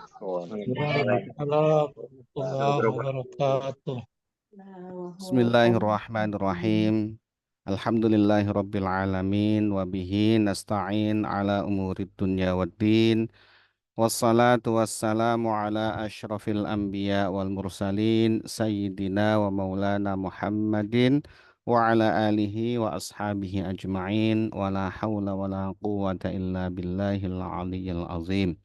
Waalaikumsalam warahmatullahi wabarakatuh. Bismillahirrahmanirrahim. Alhamdulillahirabbil alamin wa bihi nasta'in ala umurid dunya waddin. Wassalatu wassalamu ala asyrafil anbiya wal mursalin sayyidina wa maulana Muhammadin wa ala alihi wa ashabihi ajma'in wa la hawla wa la quwwata illa billahil aliyyil azim.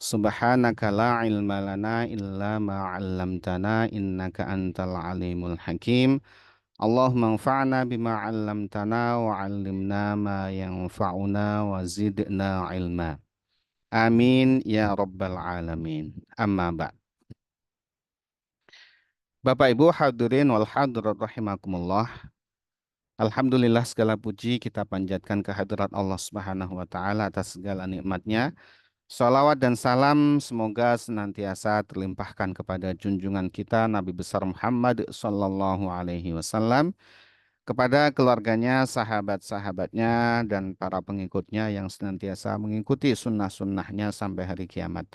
Subhanaka la ilma lana illa ma 'allamtana innaka antal alimul hakim. Allahumma anfa'na bima 'allamtana wa 'allimna ma yanfa'una wa zidna ilma. Amin ya rabbal alamin. Amma ba'd. Bapak Ibu hadirin wal hadirat rahimakumullah. Alhamdulillah segala puji kita panjatkan kehadirat Allah Subhanahu wa taala atas segala nikmatnya. Salawat dan salam semoga senantiasa terlimpahkan kepada junjungan kita Nabi besar Muhammad Sallallahu Alaihi Wasallam, kepada keluarganya, sahabat-sahabatnya, dan para pengikutnya yang senantiasa mengikuti sunnah-sunnahnya sampai hari kiamat.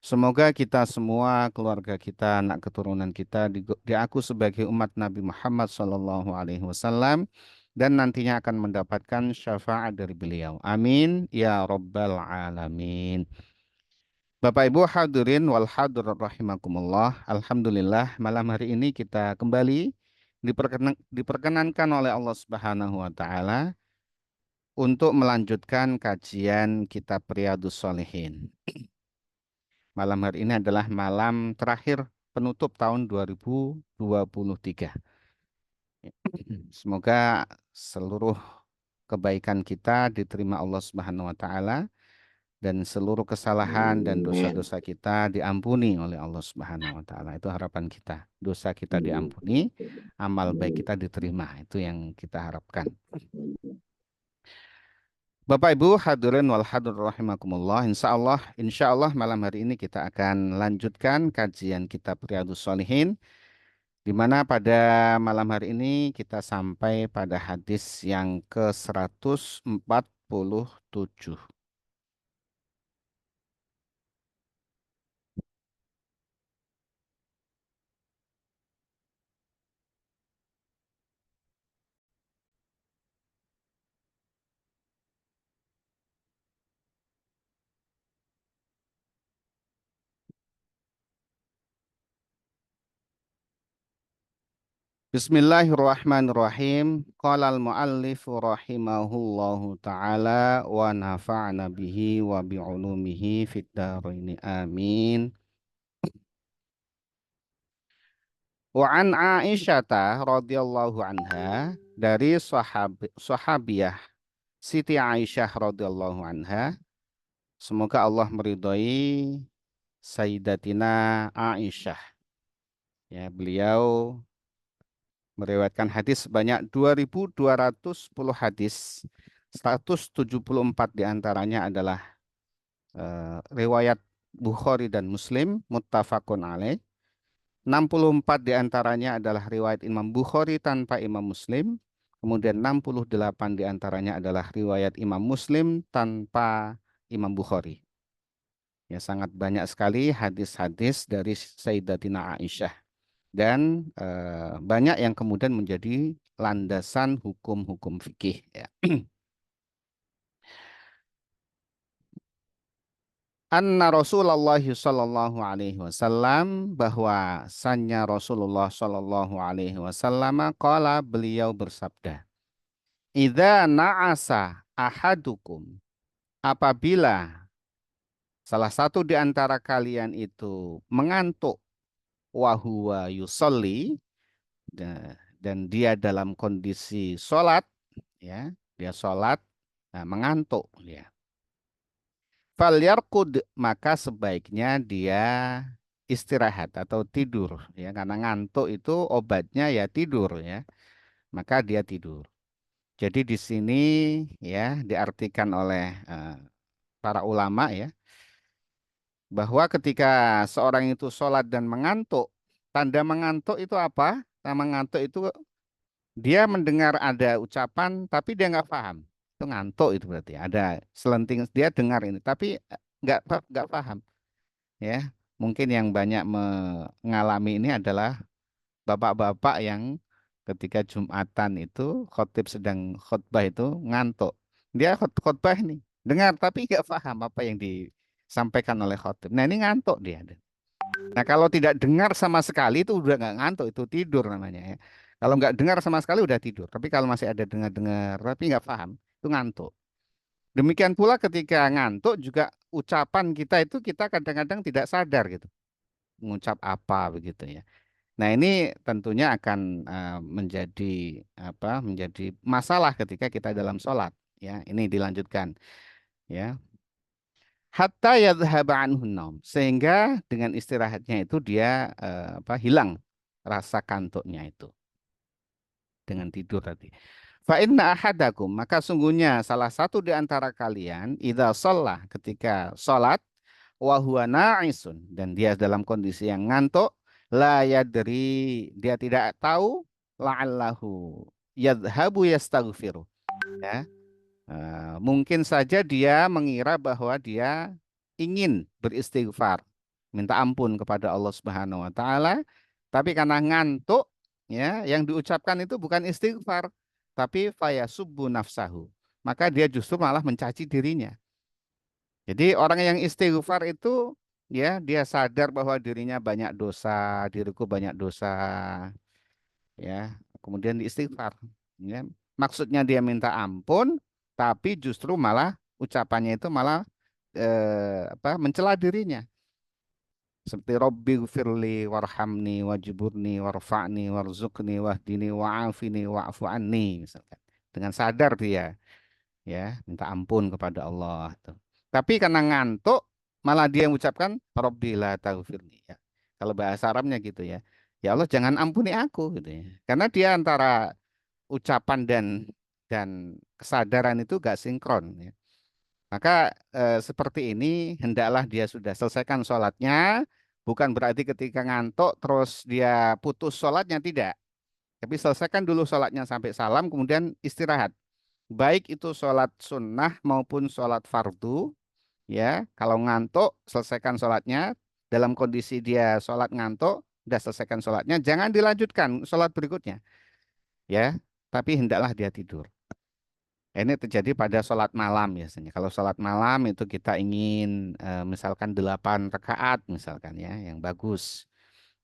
Semoga kita semua, keluarga kita, anak keturunan kita diaku sebagai umat Nabi Muhammad Sallallahu Alaihi Wasallam dan nantinya akan mendapatkan syafaat dari beliau. Amin ya rabbal alamin. Bapak Ibu hadirin wal hadirat rahimakumullah. Alhamdulillah malam hari ini kita kembali diperkenankan oleh Allah Subhanahu wa taala untuk melanjutkan kajian kitab Riyadhus Shalihin. Malam hari ini adalah malam terakhir penutup tahun 2023. Semoga seluruh kebaikan kita diterima Allah Subhanahu wa taala dan seluruh kesalahan dan dosa-dosa kita diampuni oleh Allah Subhanahu wa taala. Itu harapan kita. Dosa kita diampuni, amal baik kita diterima. Itu yang kita harapkan. Bapak Ibu hadirin wal hadirat rahimakumullah. Insya Allah malam hari ini kita akan lanjutkan kajian kitab Riyadhus Shalihin, di mana pada malam hari ini kita sampai pada hadis yang ke-147. Bismillahirrahmanirrahim. Qala al-muallif rahimahullahu taala wa nafa'na bihi wa bi'ulumihi fid dharain. Amin. Wa an Aisyata radhiyallahu anha, dari sahabiyah Siti Aisyah radhiyallahu anha, semoga Allah meridhai Sayyidatina Aisyah. Ya, beliau meriwayatkan hadis sebanyak 2.210 hadis. 174 diantaranya adalah riwayat Bukhari dan Muslim, muttafaqun alaih. 64 diantaranya adalah riwayat Imam Bukhari tanpa Imam Muslim. Kemudian 68 diantaranya adalah riwayat Imam Muslim tanpa Imam Bukhari. Ya, sangat banyak sekali hadis-hadis dari Sayyidatina Aisyah. Dan banyak yang kemudian menjadi landasan hukum-hukum fikih. Ya. Anna Rasulullah sallallahu alaihi wasallam, bahwa sanya Rasulullah sallallahu alaihi wasallam qala, beliau bersabda, idza na'asa ahadukum, apabila salah satu di antara kalian itu mengantuk, wa huwa yusolli, dan dia dalam kondisi sholat, ya, dia sholat, nah, mengantuk, ya. Falyarqud, maka sebaiknya dia istirahat atau tidur, ya, karena ngantuk itu obatnya ya tidur, ya, maka dia tidur. Jadi di sini ya diartikan oleh para ulama, ya, bahwa ketika seorang itu sholat dan mengantuk, tanda mengantuk itu apa? Tanda mengantuk itu dia mendengar ada ucapan tapi dia nggak paham. Itu ngantuk, itu berarti ada selenting dia dengar ini tapi nggak paham. ya. Mungkin yang banyak mengalami ini adalah bapak-bapak yang ketika Jumatan itu khotib sedang khutbah itu ngantuk. Dia khutbah ini dengar tapi nggak paham apa yang disampaikan oleh khotib. Nah ini ngantuk dia. Nah kalau tidak dengar sama sekali itu udah nggak ngantuk, itu tidur namanya ya. Kalau nggak dengar sama sekali udah tidur. Tapi kalau masih ada dengar-dengar tapi nggak paham itu ngantuk. Demikian pula ketika ngantuk juga ucapan kita itu kita kadang-kadang tidak sadar gitu. Mengucap apa begitu ya. Nah, ini tentunya akan menjadi menjadi masalah ketika kita dalam sholat. Ya, ini dilanjutkan. Ya, hatta yadhhaba anhun naum. Sehingga dengan istirahatnya itu dia hilang rasa kantuknya itu dengan tidur tadi. Fa inna ahadakum, maka sungguhnya salah satu di antara kalian idza shalah, ketika sholat wa huwa na'isun, dan dia dalam kondisi yang ngantuk, la yadri, dia tidak tahu, la'allahu yadhhabu yastaghfiru, ya. Mungkin saja dia mengira bahwa dia ingin beristighfar, minta ampun kepada Allah Subhanahu wa taala, tapi karena ngantuk, ya, yang diucapkan itu bukan istighfar, tapi fayasubbu nafsahu. Maka dia justru malah mencaci dirinya. Jadi orang yang istighfar itu, ya, dia sadar bahwa dirinya banyak dosa, diriku banyak dosa, ya. Kemudian istighfar, ya. Maksudnya dia minta ampun, tapi justru malah ucapannya itu malah mencela dirinya. Seperti Robbi gfirli warhamni wajiburni warfa'ni warzuqni wahdini wa'afini wa'fu anni misalkan. Dengan sadar dia, ya, minta ampun kepada Allah tuh. Tapi karena ngantuk malah dia mengucapkan Rabbi la taghfirli, ya. Kalau bahasa Arabnya gitu ya. Ya Allah jangan ampuni aku gitu ya. Karena dia antara ucapan dan kesadaran itu gak sinkron ya. Maka seperti ini hendaklah dia sudah selesaikan sholatnya, bukan berarti ketika ngantuk terus dia putus sholatnya, tidak. Tapi selesaikan dulu sholatnya sampai salam, kemudian istirahat. Baik itu sholat sunnah maupun sholat fardu, ya. Kalau ngantuk, selesaikan sholatnya. Dalam kondisi dia sholat ngantuk, sudah selesaikan sholatnya, jangan dilanjutkan sholat berikutnya, ya. Tapi hendaklah dia tidur. Ini terjadi pada sholat malam biasanya. Kalau sholat malam itu kita ingin misalkan 8 rakaat misalkan ya, yang bagus.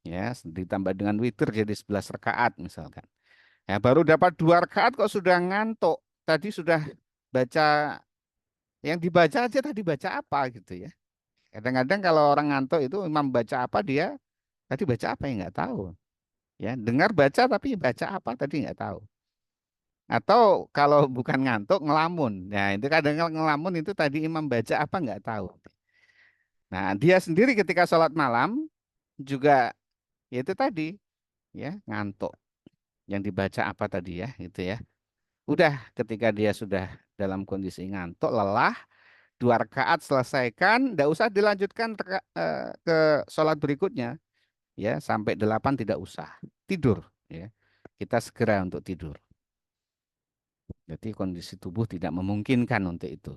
Ya, ditambah dengan witir jadi 11 rakaat misalkan. Ya, baru dapat 2 rakaat kok sudah ngantuk. Tadi sudah baca, yang dibaca aja tadi baca apa gitu ya. Kadang-kadang kalau orang ngantuk itu imam baca apa, dia tadi baca apa yang nggak tahu. Ya, dengar baca tapi baca apa tadi nggak tahu. Atau kalau bukan ngantuk ngelamun. Nah, itu kadang ngelamun itu tadi imam baca apa nggak tahu. Nah, dia sendiri ketika sholat malam juga ya itu tadi, ya, ngantuk. Yang dibaca apa tadi ya, itu ya. Udah ketika dia sudah dalam kondisi ngantuk, lelah, 2 rakaat selesaikan, nggak usah dilanjutkan ke sholat berikutnya, ya, sampai 8 tidak usah. Tidur, ya. Kita segera untuk tidur. Jadi kondisi tubuh tidak memungkinkan untuk itu.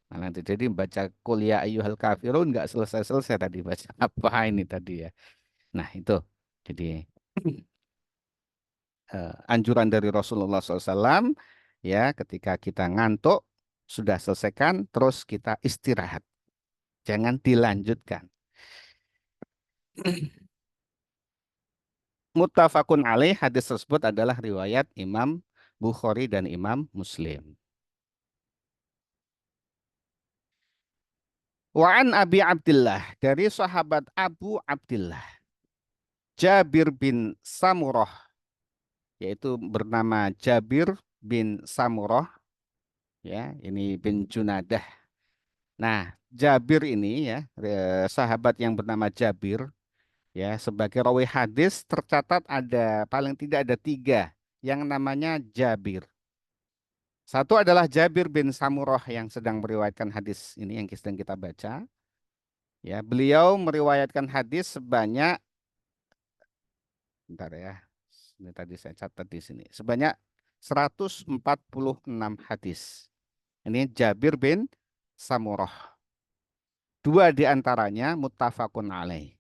Nah, nanti jadi baca kuliah ayyuhal kafirun nggak selesai-selesai tadi baca apa ini tadi ya. Nah itu jadi anjuran dari Rasulullah SAW, ya, ketika kita ngantuk sudah selesaikan terus kita istirahat, jangan dilanjutkan. Muttafaqun alaih, hadis tersebut adalah riwayat Imam Bukhari dan Imam Muslim. Wa an Abi Abdillah, dari sahabat Abu Abdillah Jabir bin Samurah, yaitu bernama Jabir bin Samurah, ya, ini bin Junadah. Nah, Jabir ini ya, sahabat yang bernama Jabir, ya, sebagai rawi hadis tercatat ada paling tidak ada 3 yang namanya Jabir. Satu adalah Jabir bin Samurah yang sedang meriwayatkan hadis ini yang sedang kita baca. Ya, beliau meriwayatkan hadis sebanyak, bentar ya, ini tadi saya catat di sini, sebanyak 146 hadis. Ini Jabir bin Samurah. Dua di antaranya muttafaqun alaih.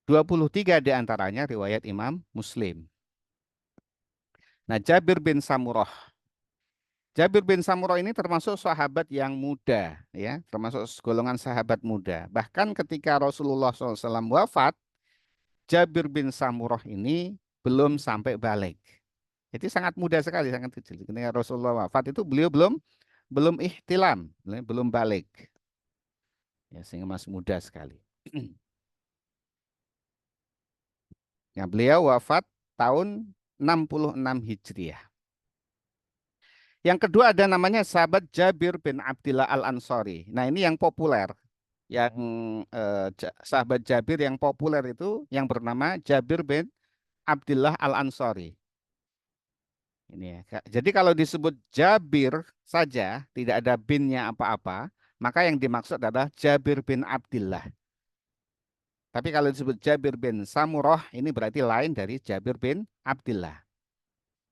23 di antaranya riwayat Imam Muslim. Nah, Jabir bin Samurah. Jabir bin Samurah ini termasuk sahabat yang muda, ya, termasuk golongan sahabat muda. Bahkan ketika Rasulullah SAW wafat, Jabir bin Samurah ini belum sampai balik. Jadi sangat muda sekali, sangat kecil. Ketika Rasulullah wafat itu beliau belum ihtilam, belum balik. Ya, sehingga masih muda sekali. Nah, beliau wafat tahun 66 Hijriah. Yang kedua ada namanya sahabat Jabir bin Abdillah Al-Ansari. Nah, ini yang populer. Yang sahabat Jabir yang populer itu yang bernama Jabir bin Abdillah Al-Ansari. Ini ya. Jadi kalau disebut Jabir saja, tidak ada binnya apa-apa, maka yang dimaksud adalah Jabir bin Abdillah. Tapi kalau disebut Jabir bin Samurah, ini berarti lain dari Jabir bin Abdillah.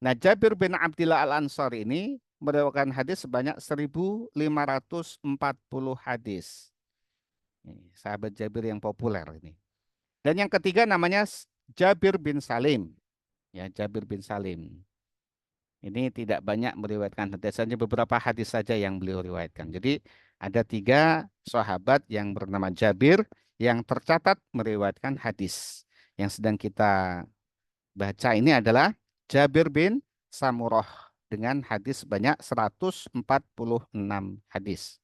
Nah, Jabir bin Abdillah Al-Ansari ini meriwayatkan hadis sebanyak 1.540 hadis. Ini, sahabat Jabir yang populer ini. Dan yang ketiga namanya Jabir bin Salim. Ya, Jabir bin Salim. Ini tidak banyak meriwayatkan hadis, hanya beberapa hadis saja yang beliau riwayatkan. Jadi ada 3 sahabat yang bernama Jabir yang tercatat meriwayatkan hadis. Yang sedang kita baca ini adalah Jabir bin Samurah dengan hadis sebanyak 146 hadis.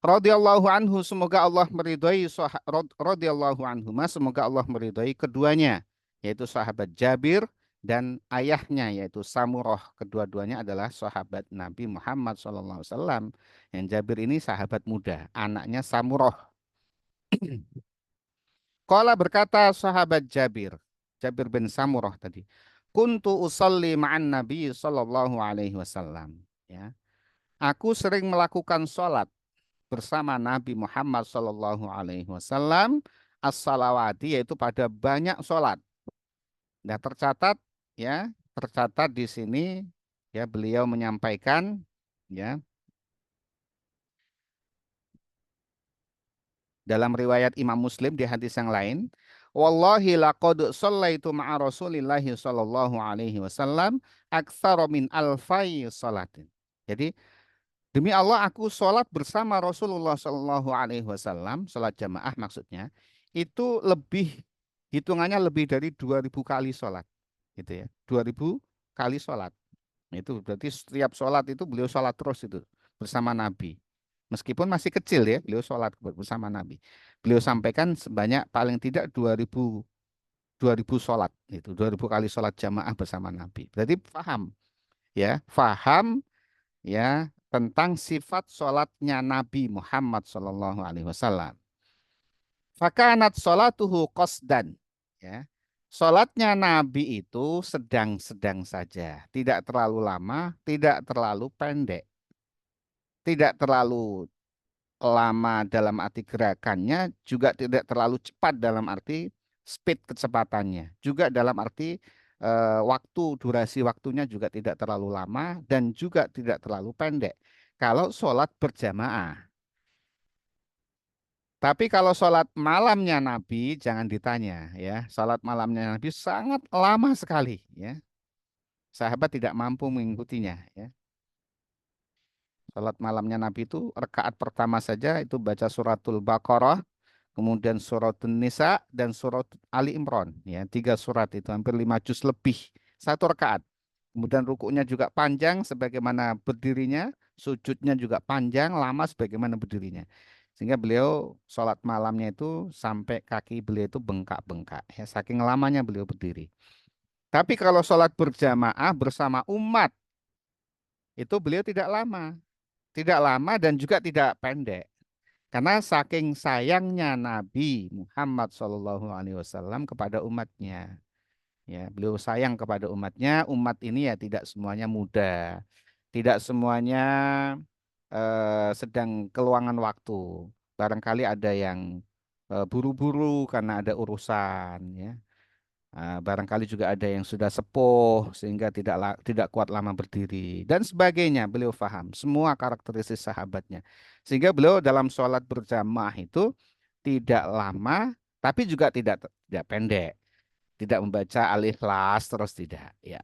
Radhiyallahu anhu, semoga Allah meridhai radhiyallahu anhuma, semoga Allah meridhai keduanya, yaitu sahabat Jabir dan ayahnya yaitu Samurah. Kedua-duanya adalah sahabat Nabi Muhammad SAW. Yang Jabir ini sahabat muda, anaknya Samurah. Qala berkata sahabat Jabir, Jabir bin Samurah tadi, kuntu usalli ma'an Nabi sallallahu alaihi wasallam. Ya. Aku sering melakukan sholat bersama Nabi Muhammad sallallahu alaihi wasallam as-salawati, yaitu pada banyak sholat. Nah, tercatat ya, tercatat di sini ya beliau menyampaikan ya dalam riwayat Imam Muslim di hadis yang lain, wallahi laqad shallaitu ma'a Rasulillahi sallallahu alaihi wasallam aktsara min alfai salatin. Jadi demi Allah aku sholat bersama Rasulullah sallallahu alaihi wasallam, sholat jamaah maksudnya, itu lebih hitungannya lebih dari 2000 kali sholat gitu ya. 2000 kali sholat. Itu berarti setiap sholat itu beliau sholat terus itu bersama Nabi. Meskipun masih kecil ya, beliau sholat bersama Nabi. Beliau sampaikan sebanyak paling tidak 2000 sholat itu 2000 kali sholat jamaah bersama Nabi. Berarti paham ya tentang sifat sholatnya Nabi Muhammad Shallallahu Alaihi Wasallam. Fakanat sholatuhu qasdan. Ya. Sholatnya Nabi itu sedang-sedang saja. Tidak terlalu lama, tidak terlalu pendek. Tidak terlalu lama dalam arti gerakannya, juga tidak terlalu cepat dalam arti speed kecepatannya. Juga dalam arti waktu, durasi waktunya juga tidak terlalu lama dan juga tidak terlalu pendek. Kalau sholat berjamaah. Tapi kalau sholat malamnya Nabi jangan ditanya ya. Sholat malamnya Nabi sangat lama sekali ya. Sahabat tidak mampu mengikutinya ya. Sholat malamnya Nabi itu rakaat pertama saja itu baca suratul Baqarah, kemudian surat Nisa dan surat Ali Imran ya. 3 surat itu hampir 5 juz lebih 1 rakaat. Kemudian rukuknya juga panjang sebagaimana berdirinya, sujudnya juga panjang, lama sebagaimana berdirinya. Sehingga beliau sholat malamnya itu sampai kaki beliau itu bengkak-bengkak. Ya, saking lamanya beliau berdiri. Tapi kalau sholat berjamaah bersama umat, itu beliau tidak lama. Tidak lama dan juga tidak pendek. Karena saking sayangnya Nabi Muhammad SAW kepada umatnya. Ya, beliau sayang kepada umatnya. Umat ini ya tidak semuanya muda, tidak semuanya sedang keluangan waktu. Barangkali ada yang buru-buru karena ada urusan, ya. Barangkali juga ada yang sudah sepuh sehingga tidak kuat lama berdiri dan sebagainya. Beliau paham semua karakteristik sahabatnya. Sehingga beliau dalam sholat berjamaah itu tidak lama tapi juga tidak pendek. Tidak membaca al-ikhlas terus tidak. Ya.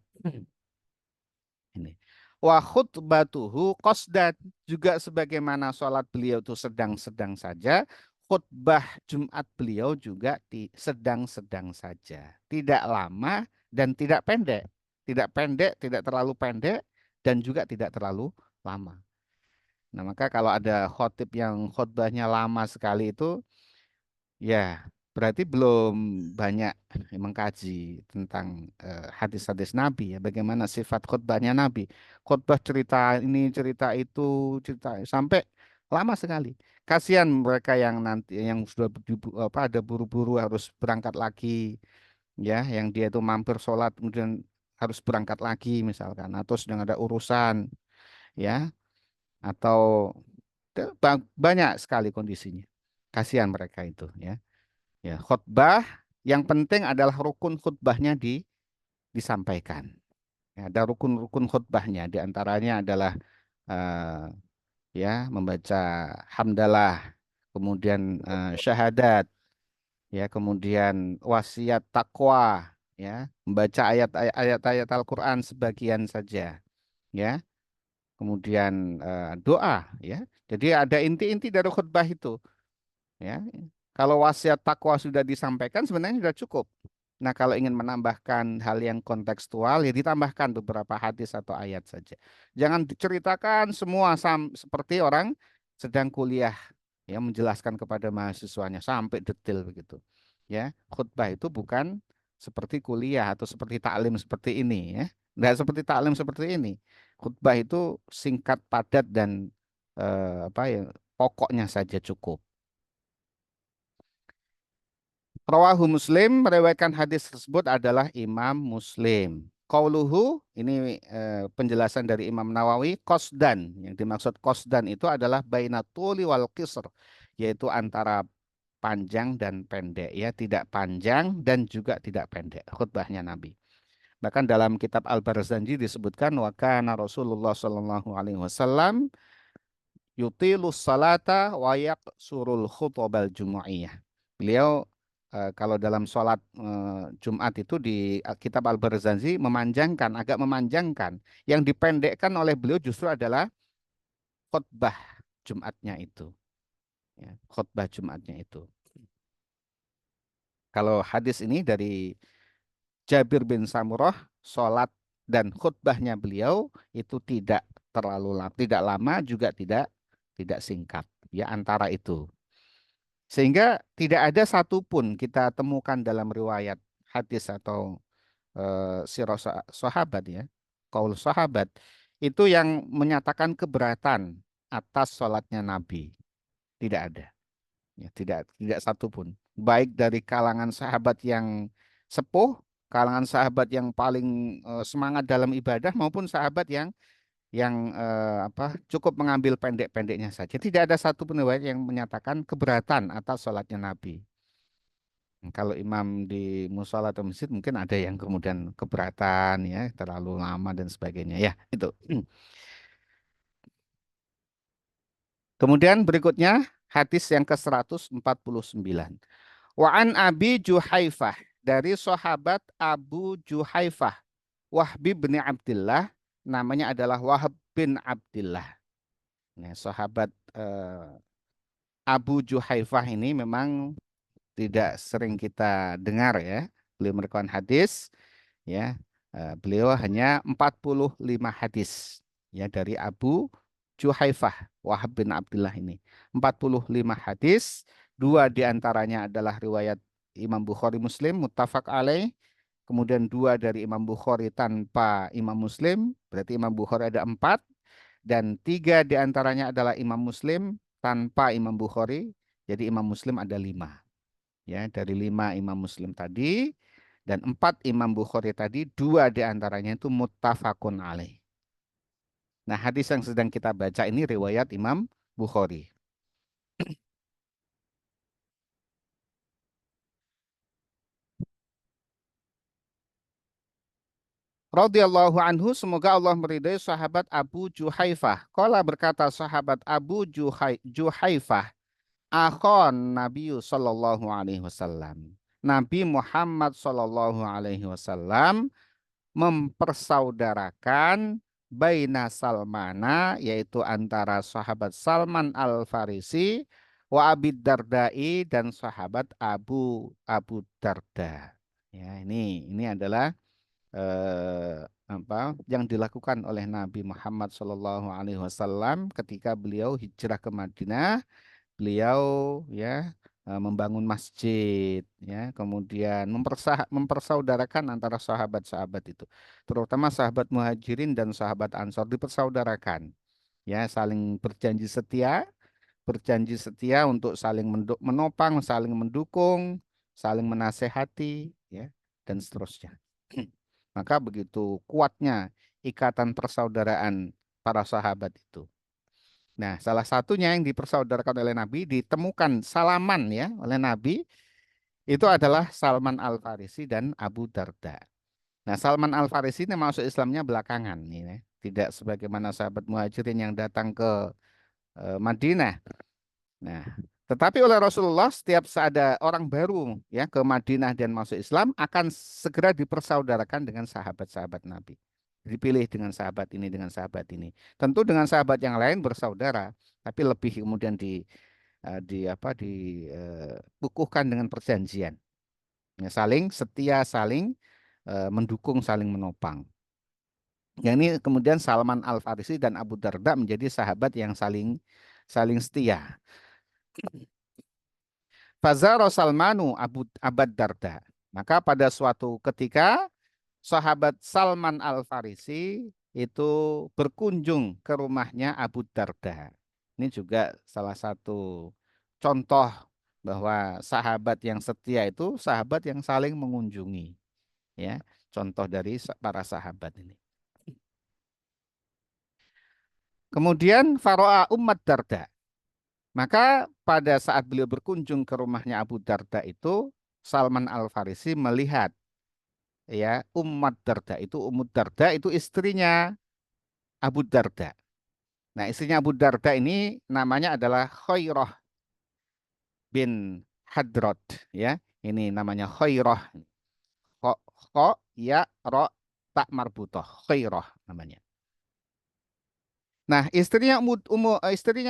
Ini. Wa khutbatuhu qasdan, juga sebagaimana sholat beliau itu sedang-sedang saja, khutbah Jumat beliau juga sedang-sedang saja. Tidak lama dan tidak pendek. Tidak pendek, tidak terlalu pendek, dan juga tidak terlalu lama. Nah, maka kalau ada khotib yang khutbahnya lama sekali itu, ya, berarti belum banyak mengkaji tentang hadis-hadis Nabi ya, bagaimana sifat khutbahnya Nabi. Khutbah cerita ini, cerita itu, cerita sampai lama sekali. Kasihan mereka yang nanti yang sudah ada buru-buru harus berangkat lagi ya, yang dia itu mampir sholat kemudian harus berangkat lagi misalkan atau sedang ada urusan ya atau banyak sekali kondisinya. Kasihan mereka itu ya. Ya, khutbah yang penting adalah rukun khutbahnya disampaikan. Ya, ada rukun-rukun khutbahnya, di antaranya adalah eh, ya membaca hamdalah, kemudian syahadat, ya, kemudian wasiat takwa, ya, membaca ayat-ayat Al-Qur'an sebagian saja, ya, kemudian doa, ya. Jadi ada inti-inti dari khutbah itu. Ya, kalau wasiat takwa sudah disampaikan sebenarnya sudah cukup. Nah, kalau ingin menambahkan hal yang kontekstual, ya ditambahkan beberapa hadis atau ayat saja. Jangan diceritakan semua seperti orang sedang kuliah, ya menjelaskan kepada mahasiswanya sampai detail begitu. Ya, khutbah itu bukan seperti kuliah atau seperti taklim seperti ini, ya. Nggak seperti taklim seperti ini. Khutbah itu singkat, padat dan apa ya, pokoknya saja cukup. Rawahu Muslim, meriwayatkan hadis tersebut adalah Imam Muslim. Qauluhu, ini penjelasan dari Imam Nawawi, qasdan. Yang dimaksud qasdan itu adalah bainatuli wal qisr, yaitu antara panjang dan pendek, ya, tidak panjang dan juga tidak pendek khutbahnya Nabi. Bahkan dalam kitab Al-Barzanji disebutkan wa kana Rasulullah sallallahu alaihi wasallam yutilus salata wa yaqsurul khutbal jumu'iyah. Beliau kalau dalam sholat Jumat itu di kitab Al-Barzanji memanjangkan, agak memanjangkan. Yang dipendekkan oleh beliau justru adalah khutbah Jumatnya itu. Ya, khutbah Jumatnya itu. Kalau hadis ini dari Jabir bin Samurah, sholat dan khutbahnya beliau itu tidak terlalu lama, tidak lama juga tidak singkat. Ya, antara itu. Sehingga tidak ada satupun kita temukan dalam riwayat hadis atau sirah sahabat ya, kaul sahabat itu yang menyatakan keberatan atas sholatnya Nabi. Tidak ada. Ya, tidak satupun. Baik dari kalangan sahabat yang sepuh, kalangan sahabat yang paling semangat dalam ibadah maupun sahabat yang cukup mengambil pendek-pendeknya saja. Tidak ada satu pun riwayat yang menyatakan keberatan atas sholatnya Nabi. Kalau imam di musola atau masjid mungkin ada yang kemudian keberatan ya, terlalu lama dan sebagainya ya, itu. Kemudian berikutnya hadis yang ke-149. Wa an Abi Juhaifah, dari sahabat Abu Juhaifah, Wahb bin Abdullah, namanya adalah Wahab bin Abdullah. Nah, sahabat Abu Juhaifah ini memang tidak sering kita dengar ya. Beliau merupakan hadis ya. Beliau hanya 45 hadis ya dari Abu Juhaifah Wahab bin Abdullah ini. 45 hadis, dua diantaranya adalah riwayat Imam Bukhari Muslim muttafaq alaih. Kemudian dua dari Imam Bukhari tanpa Imam Muslim, berarti Imam Bukhari ada empat, dan tiga diantaranya adalah Imam Muslim tanpa Imam Bukhari, jadi Imam Muslim ada lima. Ya, dari lima Imam Muslim tadi dan empat Imam Bukhari tadi, dua diantaranya itu muttafaqun alaih. Nah, hadis yang sedang kita baca ini riwayat Imam Bukhari. radhiyallahu anhu, semoga Allah meridai sahabat Abu Juhaifah. Qala, berkata sahabat Abu Juhaifah, akhon Nabi sallallahu alaihi wasallam. Nabi Muhammad sallallahu alaihi wasallam mempersaudarakan baina Salmana, yaitu antara sahabat Salman Al-Farisi, wa Abi Dardai, dan sahabat Abu Darda. Ya, ini adalah apa yang dilakukan oleh Nabi Muhammad Shallallahu Alaihi Wasallam ketika beliau hijrah ke Madinah. Beliau ya membangun masjid, ya, kemudian mempersaudarakan antara sahabat-sahabat itu, terutama sahabat Muhajirin dan sahabat Ansor dipersaudarakan, ya, saling berjanji setia untuk saling menopang, saling mendukung, saling menasehati, ya, dan seterusnya. Maka begitu kuatnya ikatan persaudaraan para sahabat itu. Nah, salah satunya yang dipersaudarakan oleh Nabi, ditemukan salaman ya oleh Nabi, itu adalah Salman Al-Farisi dan Abu Darda. Nah, Salman Al-Farisi ini masuk Islamnya belakangan, ya. Tidak sebagaimana sahabat Muhajirin yang datang ke Madinah. Nah, tetapi oleh Rasulullah, setiap ada orang baru ya ke Madinah dan masuk Islam, akan segera dipersaudarakan dengan sahabat-sahabat Nabi. Dipilih dengan sahabat ini, dengan sahabat ini. Tentu dengan sahabat yang lain bersaudara, tapi lebih kemudian kukuhkan dengan perjanjian. Ya, saling setia, saling mendukung, saling menopang. Yang ini kemudian Salman Al-Farisi dan Abu Darda menjadi sahabat yang saling saling setia. Fazaro Salmanu Abad Darda. Maka pada suatu ketika sahabat Salman Al-Farisi itu berkunjung ke rumahnya Abu Darda. Ini juga salah satu contoh bahwa sahabat yang setia itu sahabat yang saling mengunjungi. Ya, contoh dari para sahabat ini. Kemudian Faro'a Ummat Darda. Maka pada saat beliau berkunjung ke rumahnya Abu Darda itu, Salman Al-Farisi melihat ya Ummud Darda itu istrinya Abu Darda. Nah, istrinya Abu Darda ini namanya adalah Khairah bin Hadrot, ya. Ini namanya Khairah. Kho, ya ro tak marbutoh. Khairah namanya. Nah, istrinya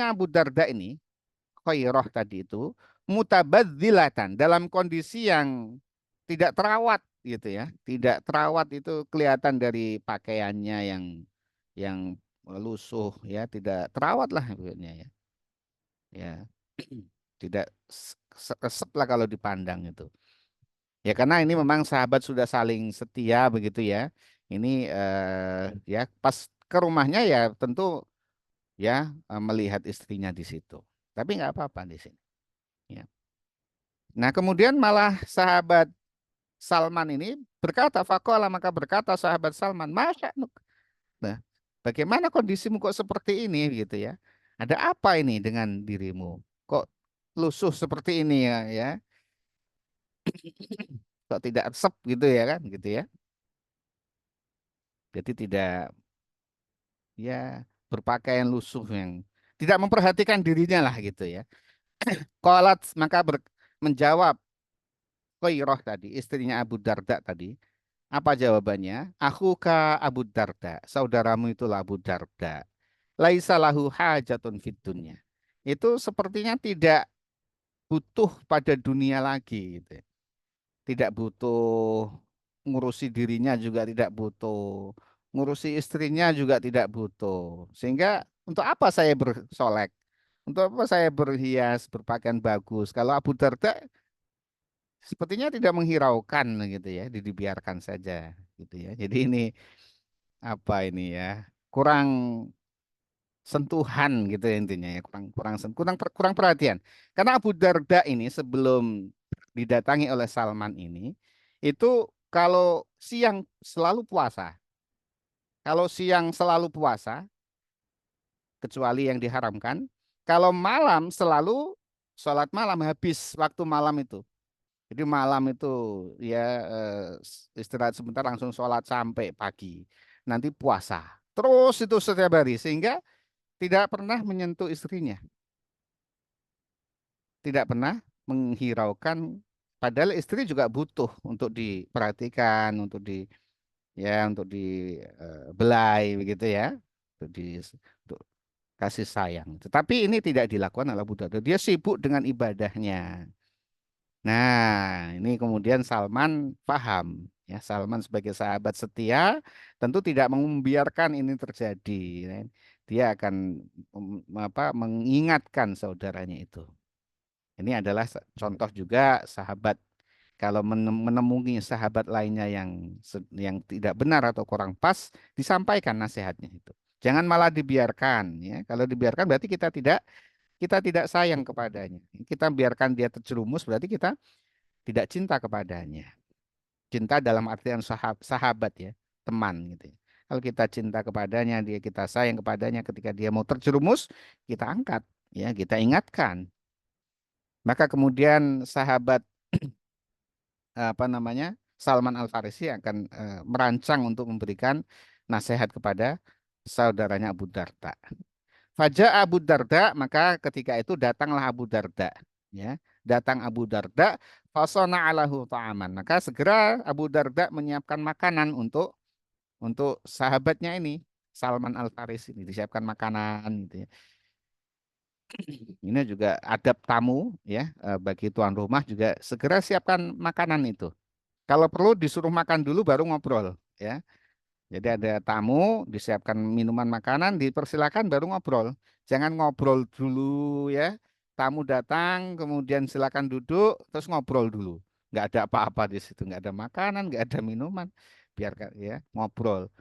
Abu Darda ini, Khairah tadi itu, mutabadzilatan, dalam kondisi yang tidak terawat gitu ya. Tidak terawat itu kelihatan dari pakaiannya yang lusuh ya, tidak terawat lah ya. Ya. Tidak resep lah kalau dipandang itu. Ya karena ini memang sahabat sudah saling setia begitu ya. Ini ya pas ke rumahnya ya tentu ya melihat istrinya di situ. Tapi nggak apa-apa di sini. Ya. Nah kemudian malah sahabat Salman ini berkata, Fakola, maka berkata sahabat Salman, Masya Allah. Nah, bagaimana kondisimu kok seperti ini gitu ya? Ada apa ini dengan dirimu? Kok lusuh seperti ini ya? Ya, kok tidak resep gitu ya kan? Gitu ya. Jadi tidak ya berpakaian lusuh yang tidak memperhatikan dirinya lah gitu ya. Qalat, maka menjawab Khairah tadi, istrinya Abu Darda tadi. Apa jawabannya? Aku ka Abu Darda, saudaramu itulah Abu Darda. Laisa lahu hajatun fid dunya. Itu sepertinya tidak butuh pada dunia lagi gitu. Tidak butuh ngurusi dirinya, juga tidak butuh ngurusi istrinya, juga tidak butuh. Sehingga untuk apa saya bersolek? Untuk apa saya berhias, berpakaian bagus? Kalau Abu Darda sepertinya tidak menghiraukan gitu ya, dibiarkan saja gitu ya. Jadi ini apa ini ya? Kurang sentuhan gitu ya intinya ya, kurang perhatian. Karena Abu Darda ini sebelum didatangi oleh Salman ini itu kalau siang selalu puasa. Kalau siang selalu puasa kecuali yang diharamkan. Kalau malam selalu sholat malam, habis waktu malam itu. Jadi malam itu ya istirahat sebentar langsung sholat sampai pagi. Nanti puasa. Terus itu setiap hari sehingga tidak pernah menyentuh istrinya, tidak pernah menghiraukan. Padahal istri juga butuh untuk diperhatikan, untuk di ya untuk dibelai begitu ya, untuk di untuk kasih sayang. Tetapi ini tidak dilakukan oleh Abu Darda. Dia sibuk dengan ibadahnya. Nah, ini kemudian Salman paham. Ya, Salman sebagai sahabat setia tentu tidak membiarkan ini terjadi. Ya. Dia akan mengingatkan saudaranya itu. Ini adalah contoh juga sahabat kalau menemui sahabat lainnya yang tidak benar atau kurang pas, disampaikan nasihatnya itu. Jangan malah dibiarkan, ya. Kalau dibiarkan berarti kita tidak sayang kepadanya. Kita biarkan dia terjerumus berarti kita tidak cinta kepadanya. Cinta dalam artian sahabat ya, teman gitu ya. Kalau kita cinta kepadanya, kita sayang kepadanya ketika dia mau terjerumus, kita angkat, ya, kita ingatkan. Maka kemudian sahabat apa namanya Salman Al Farisi akan merancang untuk memberikan nasihat kepada saudaranya Abu Darda. Faja Abu Darda, maka ketika itu datanglah Abu Darda, ya. Datang Abu Darda, fasona alahu ta'aman. Maka segera Abu Darda menyiapkan makanan untuk sahabatnya ini, Salman Al Farisi ini disiapkan makanan gitu ya. Ini juga adab tamu ya, bagi tuan rumah juga segera siapkan makanan itu. Kalau perlu disuruh makan dulu baru ngobrol ya. Jadi ada tamu, disiapkan minuman makanan, dipersilakan baru ngobrol. Jangan ngobrol dulu ya. Tamu datang, kemudian silakan duduk, terus ngobrol dulu. Nggak ada apa-apa di situ, nggak ada makanan, nggak ada minuman. Biarkan ya ngobrol.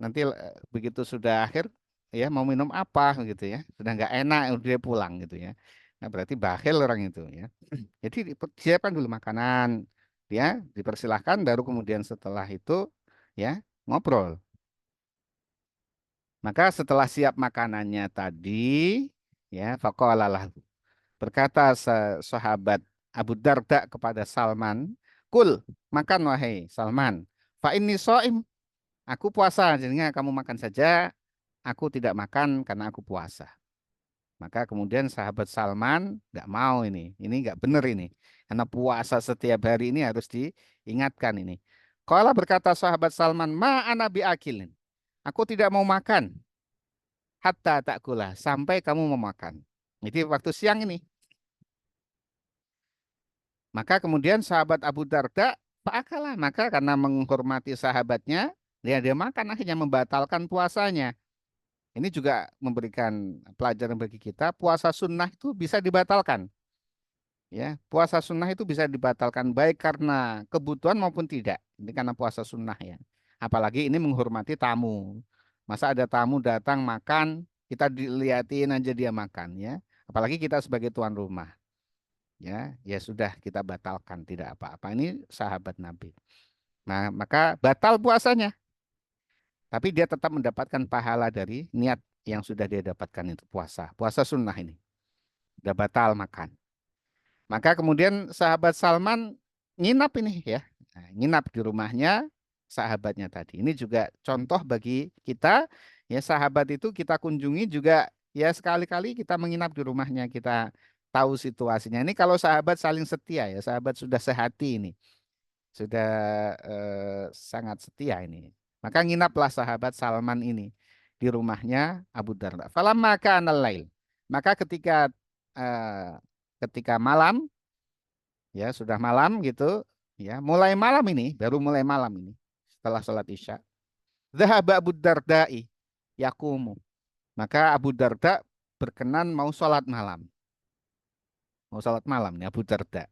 Nanti begitu sudah akhir, ya mau minum apa gitu ya. Sudah nggak enak, dia pulang gitu ya. Nah, berarti bakhil orang itu ya. Jadi siapkan dulu makanan, ya dipersilahkan, baru kemudian setelah itu ya ngobrol. Maka setelah siap makanannya tadi, ya faqalalah, berkata sahabat Abu Darda kepada Salman, kul, makan wahai Salman, fa inni shaim, aku puasa, jadinya kamu makan saja, aku tidak makan karena aku puasa. Maka kemudian sahabat Salman nggak mau ini nggak benar ini, karena puasa setiap hari ini harus diingatkan ini. Kalau berkata sahabat Salman, ma ana biakilin, aku tidak mau makan hatta takula, sampai kamu memakan. Jadi waktu siang ini. Maka kemudian sahabat Abu Darda akalah, maka karena menghormati sahabatnya, dia makan, akhirnya membatalkan puasanya. Ini juga memberikan pelajaran bagi kita, puasa sunnah itu bisa dibatalkan. Ya, puasa sunnah itu bisa dibatalkan baik karena kebutuhan maupun tidak. Ini karena puasa sunnah ya. Apalagi ini menghormati tamu. Masa ada tamu datang makan, kita dilihatin aja dia makan ya. Apalagi kita sebagai tuan rumah. Ya, ya sudah kita batalkan, tidak apa-apa. Ini sahabat Nabi. Nah, maka batal puasanya. Tapi dia tetap mendapatkan pahala dari niat yang sudah dia dapatkan itu puasa. Puasa sunnah ini. Udah batal makan. Maka kemudian sahabat Salman nginap ini ya. Nah, nginap di rumahnya sahabatnya tadi. Ini juga contoh bagi kita, ya, sahabat itu kita kunjungi juga, ya, sekali-kali kita menginap di rumahnya, kita tahu situasinya. Ini kalau sahabat saling setia ya, sahabat sudah sehati ini. Sudah sangat setia ini. Maka nginaplah sahabat Salman ini di rumahnya Abu Darda. Falamma kana lail. Maka ketika malam, ya sudah malam gitu, ya mulai malam ini, baru mulai malam ini setelah sholat isya. Zahaba Abu Dardai yakumu. Maka Abu Darda berkenan mau sholat malam. Mau sholat malam nih Abu Darda.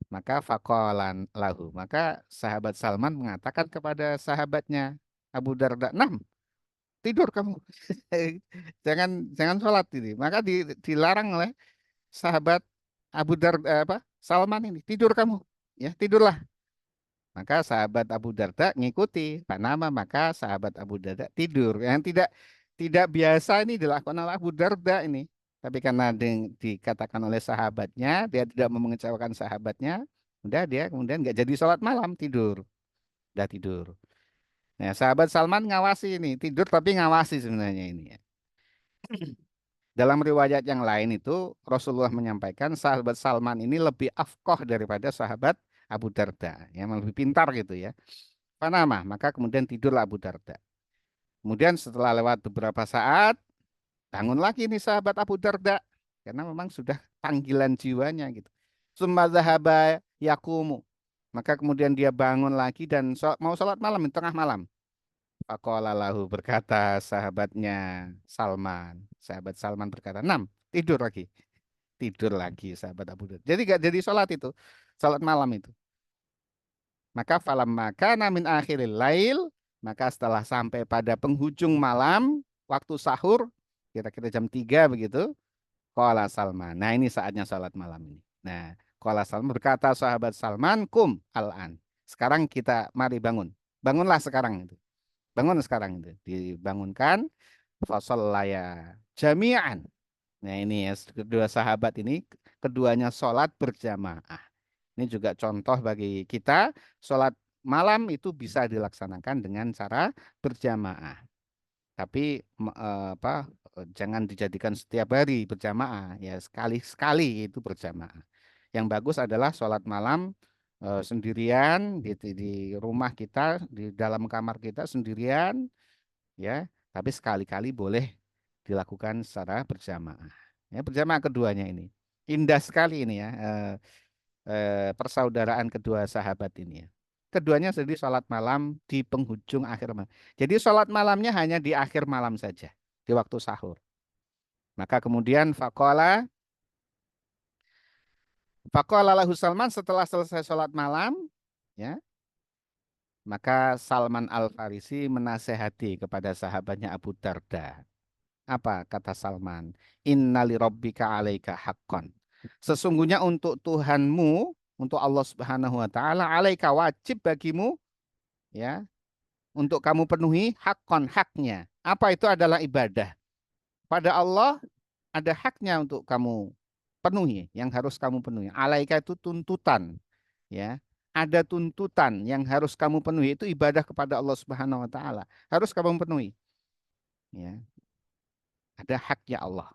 Maka fakolan lahu. Maka sahabat Salman mengatakan kepada sahabatnya Abu Darda, "Nam, tidur kamu. Jangan jangan sholat ini." Maka dilarang oleh sahabat Abu Darda apa? Salman ini, "Tidur kamu." Ya, tidurlah. Maka sahabat Abu Darda ngikuti Panama, maka sahabat Abu Darda tidur. Yang tidak tidak biasa ini dilakukan oleh Abu Darda ini. Tapi karena dikatakan oleh sahabatnya, dia tidak mau mengecewakan sahabatnya, udah dia kemudian nggak jadi sholat malam, tidur. Udah tidur. Nah, sahabat Salman ngawasi ini, tidur tapi ngawasi sebenarnya ini ya. Dalam riwayat yang lain itu Rasulullah menyampaikan sahabat Salman ini lebih afqah daripada sahabat Abu Darda, yang lebih pintar gitu ya. Panama, maka kemudian tidurlah Abu Darda. Kemudian setelah lewat beberapa saat, bangun lagi nih sahabat Abu Darda. Karena memang sudah panggilan jiwanya gitu. Summa zahaba yakumu. Maka kemudian dia bangun lagi dan mau sholat malam, di tengah malam. Faqala lahu, berkata sahabatnya Salman. Sahabat Salman berkata, "Nam, tidur lagi." Tidur lagi sahabat Abu Darda. Jadi gak jadi sholat itu. Sholat malam itu. Maka falam maka namin akhiril lail, maka setelah sampai pada penghujung malam, waktu sahur, kira-kira jam 3 begitu, qala Salman. Nah, ini saatnya salat malam ini. Nah, qala Salman, berkata sahabat Salman, kum al-an. Sekarang kita mari bangun. Bangunlah sekarang itu. Bangun sekarang itu. Dibangunkan fasallaya jami'an. Nah, ini ya kedua sahabat ini keduanya sholat berjamaah. Ini juga contoh bagi kita, sholat malam itu bisa dilaksanakan dengan cara berjamaah. Tapi jangan dijadikan setiap hari berjamaah, ya sekali-sekali itu berjamaah. Yang bagus adalah sholat malam sendirian di rumah kita, di dalam kamar kita sendirian, ya. Tapi sekali-kali boleh dilakukan secara berjamaah. Ya, berjamaah keduanya ini. Indah sekali ini ya. Persaudaraan kedua sahabat ini ya. Keduanya sedih sholat malam di penghujung akhir malam. Jadi sholat malamnya hanya di akhir malam saja, di waktu sahur. Maka kemudian fakola lahu Salman, setelah selesai sholat malam, ya, maka Salman Al-Farisi menasehati kepada sahabatnya Abu Darda. Apa kata Salman? Innali rabbika alaika haqqan. Sesungguhnya untuk Tuhanmu, untuk Allah Subhanahu wa taala, alaika wajib bagimu ya, untuk kamu penuhi hakon haknya. Apa itu adalah ibadah? Pada Allah ada haknya untuk kamu penuhi, yang harus kamu penuhi. Alaika itu tuntutan, ya. Ada tuntutan yang harus kamu penuhi, itu ibadah kepada Allah Subhanahu wa taala. Harus kamu penuhi, ya. Ada haknya Allah.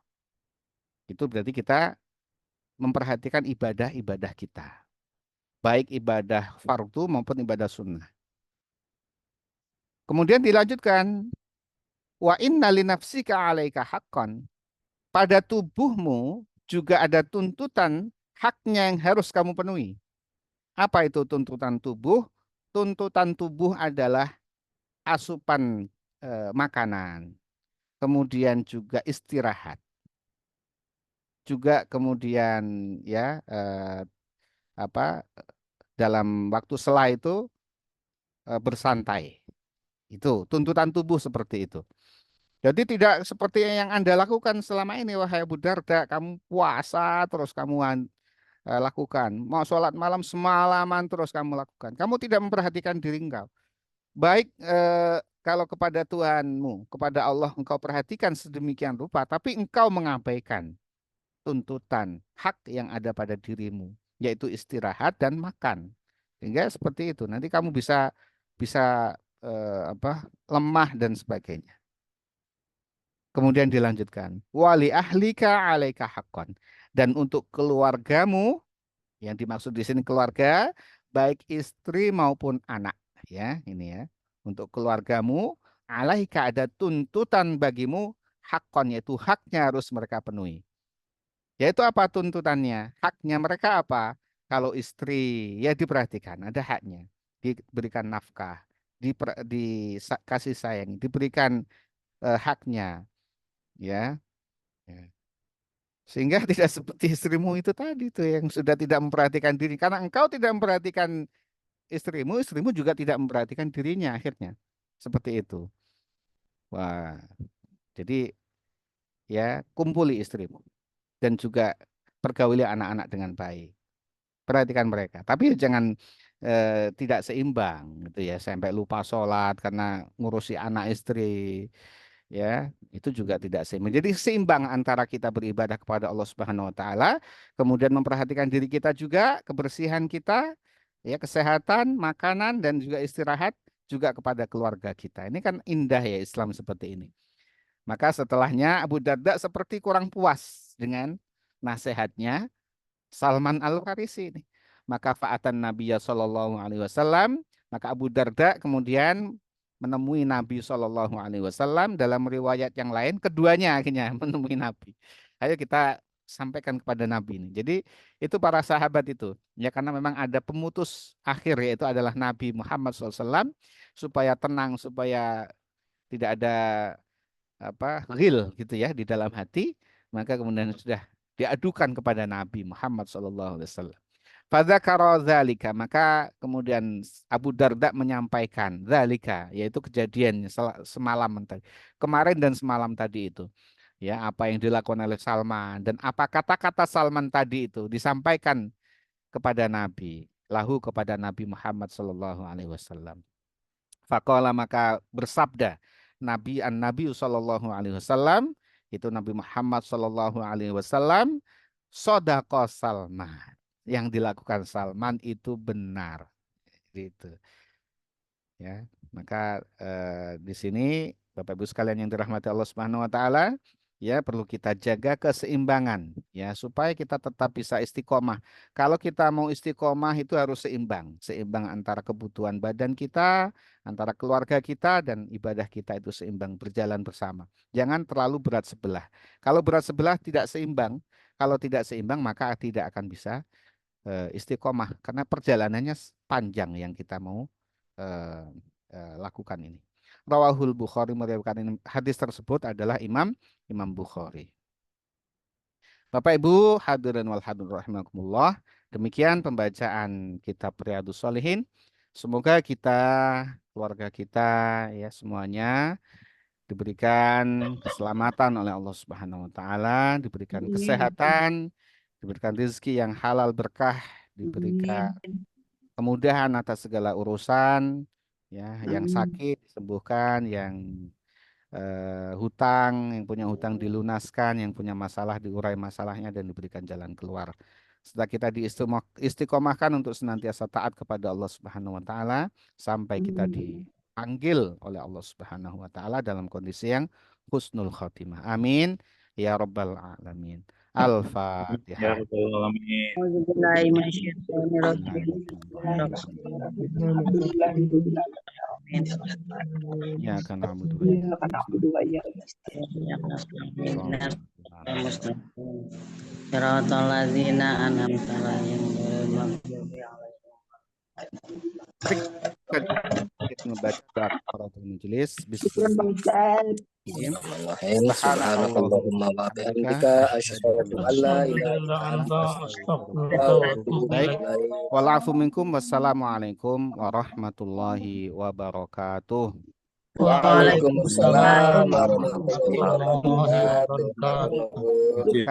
Itu berarti kita memperhatikan ibadah-ibadah kita, baik ibadah fardu maupun ibadah sunnah. Kemudian dilanjutkan, wa inna li nafsika 'alaika haqqan. Pada tubuhmu juga ada tuntutan haknya yang harus kamu penuhi. Apa itu tuntutan tubuh? Tuntutan tubuh adalah asupan makanan, kemudian juga istirahat, juga kemudian ya apa dalam waktu selah itu bersantai. Itu tuntutan tubuh seperti itu. Jadi tidak seperti yang Anda lakukan selama ini, wahai Abu Darda, kamu puasa terus kamu lakukan. Mau sholat malam semalaman terus kamu lakukan. Kamu tidak memperhatikan diri engkau. Baik kalau kepada Tuhanmu, kepada Allah engkau perhatikan sedemikian rupa, tapi engkau mengabaikan tuntutan hak yang ada pada dirimu, yaitu istirahat dan makan. Sehingga seperti itu. Nanti kamu bisa bisa lemah dan sebagainya. Kemudian dilanjutkan, wali ahlika alaika haqqan. Dan untuk keluargamu, yang dimaksud di sini keluarga, baik istri maupun anak, ya, ini ya. Untuk keluargamu, alaika ada tuntutan bagimu, haqqan, yaitu haknya harus mereka penuhi. Yaitu apa tuntutannya? Haknya mereka apa? Kalau istri, ya diperhatikan, ada haknya. Diberikan nafkah, dikasih sayang, diberikan haknya, ya. Ya. Sehingga tidak seperti istrimu itu tadi tuh yang sudah tidak memperhatikan diri. Karena engkau tidak memperhatikan istrimu, istrimu juga tidak memperhatikan dirinya akhirnya. Seperti itu. Wah, jadi ya kumpuli istrimu dan juga pergauli anak-anak dengan baik. Perhatikan mereka. Tapi jangan tidak seimbang gitu ya, sampai lupa sholat karena ngurusi anak istri. ya itu juga tidak seimbang. Jadi seimbang antara kita beribadah kepada Allah Subhanahu wa taala, kemudian memperhatikan diri kita juga, kebersihan kita, ya kesehatan, makanan dan juga istirahat juga kepada keluarga kita. Ini kan indah ya Islam seperti ini. Maka setelahnya Abu Darda seperti kurang puas dengan nasihatnya Salman Al-Farisi ini. Maka fa'atan Nabiya Shallallahu Alaihi Wasallam, maka Abu Darda kemudian menemui Nabi Shallallahu Alaihi Wasallam. Dalam riwayat yang lain keduanya akhirnya menemui Nabi. Ayo kita sampaikan kepada Nabi ini. Jadi itu para sahabat itu ya, karena memang ada pemutus akhir yaitu adalah Nabi Muhammad SAW, supaya tenang, supaya tidak ada ghil gitu ya di dalam hati, maka kemudian sudah diadukan kepada Nabi Muhammad SAW. Fadzakara dzalika, maka kemudian Abu Darda menyampaikan dzalika, yaitu kejadian semalam tadi, kemarin dan semalam tadi itu. Ya, apa yang dilakukan oleh Salman dan apa kata-kata Salman tadi itu disampaikan kepada Nabi, lahu kepada Nabi Muhammad sallallahu alaihi wasallam. Faqala, maka bersabda Nabi sallallahu alaihi wasallam, itu Nabi Muhammad sallallahu alaihi wasallam, sodaqo Salman, yang dilakukan Salman itu benar, gitu ya. Maka di sini Bapak Ibu sekalian yang dirahmati Allah Subhanahu wa taala, ya perlu kita jaga keseimbangan ya supaya kita tetap bisa istiqomah. Kalau kita mau istiqomah itu harus seimbang, seimbang antara kebutuhan badan kita, antara keluarga kita dan ibadah kita itu seimbang, berjalan bersama. Jangan terlalu berat sebelah. Kalau berat sebelah tidak seimbang, kalau tidak seimbang maka tidak akan bisa istiqomah karena perjalanannya panjang yang kita mau eh, lakukan ini. Rawahul Bukhari, meriwayatkan ini, hadis tersebut adalah Imam Bukhari. Bapak Ibu hadirin wal hadirin rahimakumullah, demikian pembacaan kitab Riyadhus Shalihin. Semoga kita, keluarga kita ya semuanya diberikan keselamatan oleh Allah Subhanahu wa taala, diberikan kesehatan, diberikan rezeki yang halal berkah, diberikan kemudahan atas segala urusan, ya, yang sakit disembuhkan, yang hutang, yang punya hutang dilunaskan, yang punya masalah diurai masalahnya dan diberikan jalan keluar. Setelah kita diistiqomahkan untuk senantiasa taat kepada Allah Subhanahu wa taala sampai kita dipanggil oleh Allah Subhanahu wa taala dalam kondisi yang husnul khotimah. Amin ya rabbal alamin. Ya Al-Fatihah. Rabbal Alamin. Auzubillahi minasyaitonirrajim. Ya kan na'budu Iyyaka na'budu wa iyyaka nasta'in. Shiratal ladzina an'amta 'alaihim ghairil maghdubi 'alaihim. Kita membaca kafaratul majelis. Bismillahirrahmanirrahim. Subhanakallahumma wa bihamdika asyhadu an la ilaha illa anta astaghfiruka wa atubu ilaik. Walafu minkum, wassalamualaikum warahmatullahi wabarakatuh. Waalaikumsalam warahmatullahi warahmatullahi wabarakatuh. wabarakatuh.